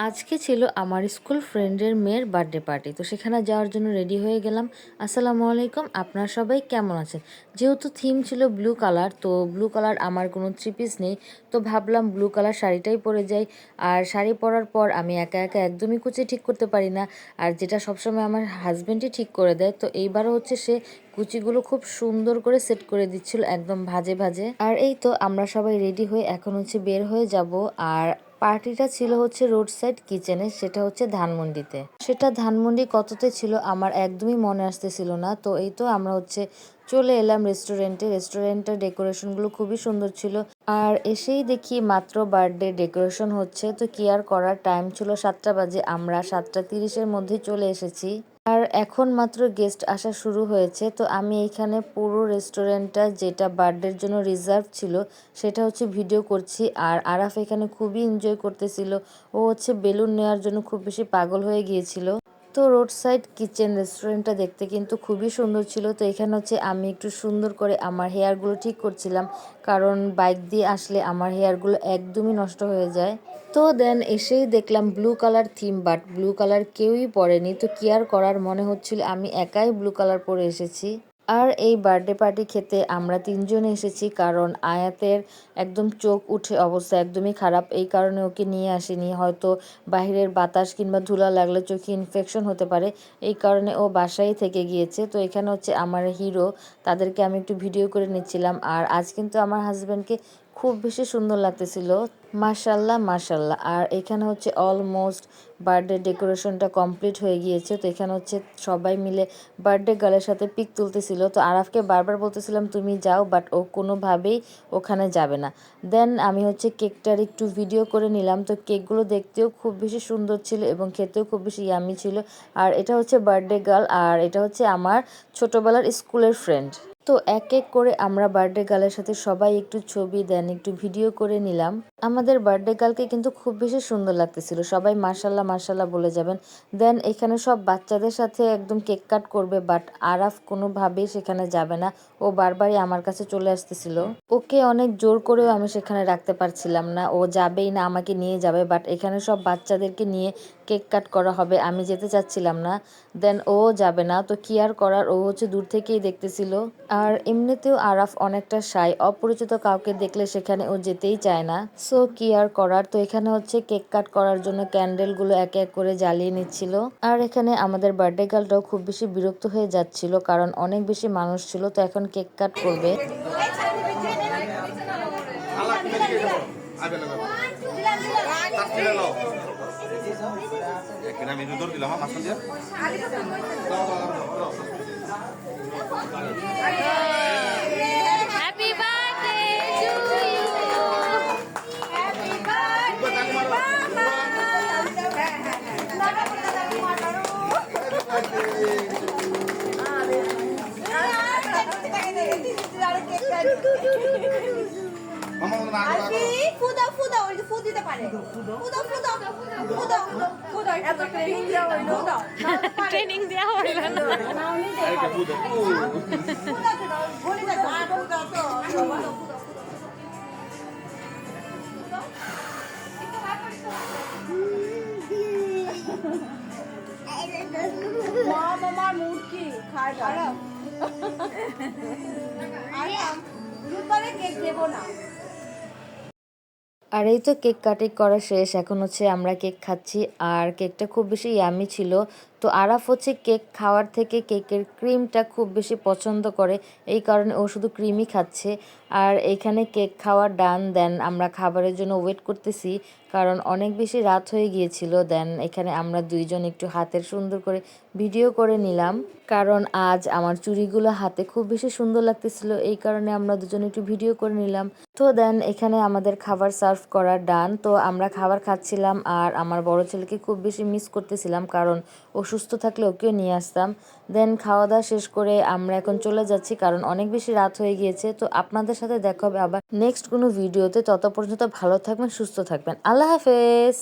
আজকে ছিল আমার স্কুল ফ্রেন্ডের মেয়ের বার্থডে পার্টি, তো সেখানে যাওয়ার জন্য রেডি হয়ে গেলাম। আসসালামু আলাইকুম, আপনারা সবাই কেমন আছেন? যেহেতু থিম ছিল ব্লু কালার, তো ব্লু কালার আমার কোনো থ্রি পিস নেই, তো ভাবলাম ব্লু কালার শাড়িটাই পরে যাই। আর শাড়ি পরার পর আমি একা একা একদমই কুচি ঠিক করতে পারি না, আর যেটা সবসময় আমার হাজব্যান্ডই ঠিক করে দেয়। তো এইবারও হচ্ছে সে কুচিগুলো খুব সুন্দর করে সেট করে দিচ্ছিল, একদম ভাজে ভাজে। আর এই তো আমরা সবাই রেডি হয়ে এখন হচ্ছে বের হয়ে যাব। আর পার্টিটা ছিল হচ্ছে রোড সাইড কিচেনে, সেটা হচ্ছে ধানমন্ডিতে। সেটা ধানমন্ডি কততে ছিল আমার একদমই মনে আসতেছিল না। তো এই তো আমরা হচ্ছে চলে এলাম রেস্টুরেন্টের ডেকোরেশনগুলো খুবই সুন্দর ছিল। আর এসেই দেখি মাত্র বার্থডে ডেকোরেশন হচ্ছে, তো কি আর করার, টাইম ছিল 7টা বাজে, আমরা 7টা 30-এর মধ্যে চলে এসেছি। আর এখন মাত্র গেস্ট আসা শুরু হয়েছে। তো আমি এইখানে পুরো রেস্টুরেন্টটা যেটা বার্থডের জন্য রিজার্ভ ছিল সেটা হচ্ছে ভিডিও করছি। আর আরাফ এখানে খুবই এনজয় করতেছিল, ও হচ্ছে বেলুন নেওয়ার জন্য খুব বেশি পাগল হয়ে গিয়েছিল। তো রোড সাইড কিচেন রেস্টুরেন্টটা দেখতে কিন্তু খুবই সুন্দর ছিল। তো এখানে হচ্ছে আমি একটু সুন্দর করে আমার হেয়ারগুলো ঠিক করছিলাম, কারণ বাইক দিয়ে আসলে আমার হেয়ারগুলো একদমই নষ্ট হয়ে যায়। তো দেন এসেই দেখলাম blue colour theme, but blue colour কেউই পরেনি। তো কি আর করার, মনে হচ্ছিল আমি একাই ব্লু কালার পরে এসেছি। আর এই বার্থডে পার্টি খেতে আমরা 3জন এসেছি, কারণ আয়াতের একদম চোখ উঠে অবস্থা একদমই খারাপ, এই কারণে ওকে নিয়ে আসিনি। হয়তো বাহিরের বাতাস কিংবা ধুলা লাগলে চোখে ইনফেকশন হতে পারে, এই কারণে ও বাসায় থেকে গিয়েছে। তো এখানে হচ্ছে আমার হিরো, তাদেরকে আমি একটু ভিডিও করে নিচ্ছিলাম। আর আজ কিন্তু আমার হাজব্যান্ডকে খুব বেশি সুন্দর লাগতেছিল, মাশাল্লাহ মাশাল্লাহ। আর এখানে হচ্ছে অলমোস্ট বার্থডে ডেকোরেশনটা কমপ্লিট হয়ে গিয়েছে। তো এখানে হচ্ছে সবাই মিলে বার্থডে গার্লের সাথে পিক তুলতেছিল। তো আরাফকে বারবার বলতেছিলাম তুমি যাও, বাট ও কোনোভাবেই ওখানে যাবে না। দেন আমি হচ্ছে কেকটার একটু ভিডিও করে নিলাম। তো কেকগুলো দেখতেও খুব বেশি সুন্দর ছিল এবং খেতেও খুব বেশি ইয়ামি ছিল। আর এটা হচ্ছে বার্থডে গার্ল, আর এটা হচ্ছে আমার ছোটবেলার স্কুলের ফ্রেন্ড। তো এক এক করে আমরা বার্থডে গার্লের সাথে সবাই একটু ছবি দেন একটু ভিডিও করে নিলাম। আমাদের বার্থডে গার্লকে কিন্তু খুব বেশি সুন্দর লাগতেছিল, সবাই মার্শাল্লাহ মার্শাল্লাহ বলে যাবেন। দেন এখানে সব বাচ্চাদের সাথে একদম কেক কাট করবে, বাট আরাফ কোনোভাবেই সেখানে যাবে না, ও বারবারই আমার কাছে চলে আসতেছিল। ওকে অনেক জোর করেও আমি সেখানে রাখতে পারছিলাম না, ও যাবেই না, আমাকে নিয়ে যাবে। বাট এখানে সব বাচ্চাদেরকে নিয়ে কেক কাট করা হবে, আমি যেতে চাচ্ছিলাম না। দেন ও যাবে না, তো কি আর করার, ও হচ্ছে দূর থেকেই দেখতেছিল। আর এমনিতেও আরাফ অনেকটা শাই, অপরিচিত কাউকে দেখলে সেখানে ও যেতেই চায় না। সো কি আর করার, তো এখানে হচ্ছে কেক কাট করার জন্য ক্যান্ডেলগুলো এক এক করে জ্বালিয়ে নিচ্ছিল। আর এখানে আমাদের বার্থডে গার্লটাও খুব বেশি বিরক্ত হয়ে যাচ্ছিল, কারণ অনেক বেশি মানুষ ছিল, তো এখন কেক কাট করবে। Happy birthday to you. Happy training দেওয়া হলো না। আমার মুরগি খায় খারাপ কেক দেবো না। আর এই তো কেক কাটিং করা শেষ, এখন হচ্ছে আমরা কেক খাচ্ছি। আর কেকটা খুব বেশি ইয়ামি ছিল। তো আরাফ হচ্ছে কেক খাওয়ার থেকে কেকের ক্রিমটা খুব বেশি পছন্দ করে, এই কারণে ও শুধু ক্রিমই খাচ্ছে। আর এইখানে কেক খাওয়া ডান, দেন আমরা খাবারের জন্য ওয়েট করতেছি, কারণ অনেক বেশি রাত হয়ে গিয়েছিল। দেন এখানে আমরা দুইজন একটু হাতের সুন্দর করে ভিডিও করে নিলাম, কারণ আজ আমার চুড়িগুলো হাতে খুব বেশি সুন্দর লাগতেছিল, এই কারণে আমরা দুজন একটু ভিডিও করে নিলাম। তো দেন এখানে আমাদের খাবার সার্ভ করা ডান, তো আমরা খাবার খাচ্ছিলাম। আর আমার বড় ছেলেকে খুব বেশি মিস করতেছিলাম, কারণ অসুস্থ থাকলে ওকেও নিয়ে আসতাম। দেন খাওয়া দাওয়া শেষ করে আমরা এখন চলে যাচ্ছি, কারণ অনেক বেশি রাত হয়ে গিয়েছে। তো আপনাদের সাথে দেখা হবে আবার নেক্সট কোনো ভিডিওতে, তত পর্যন্ত ভালো থাকবেন, সুস্থ থাকবেন, আল্লাহ হাফেজ।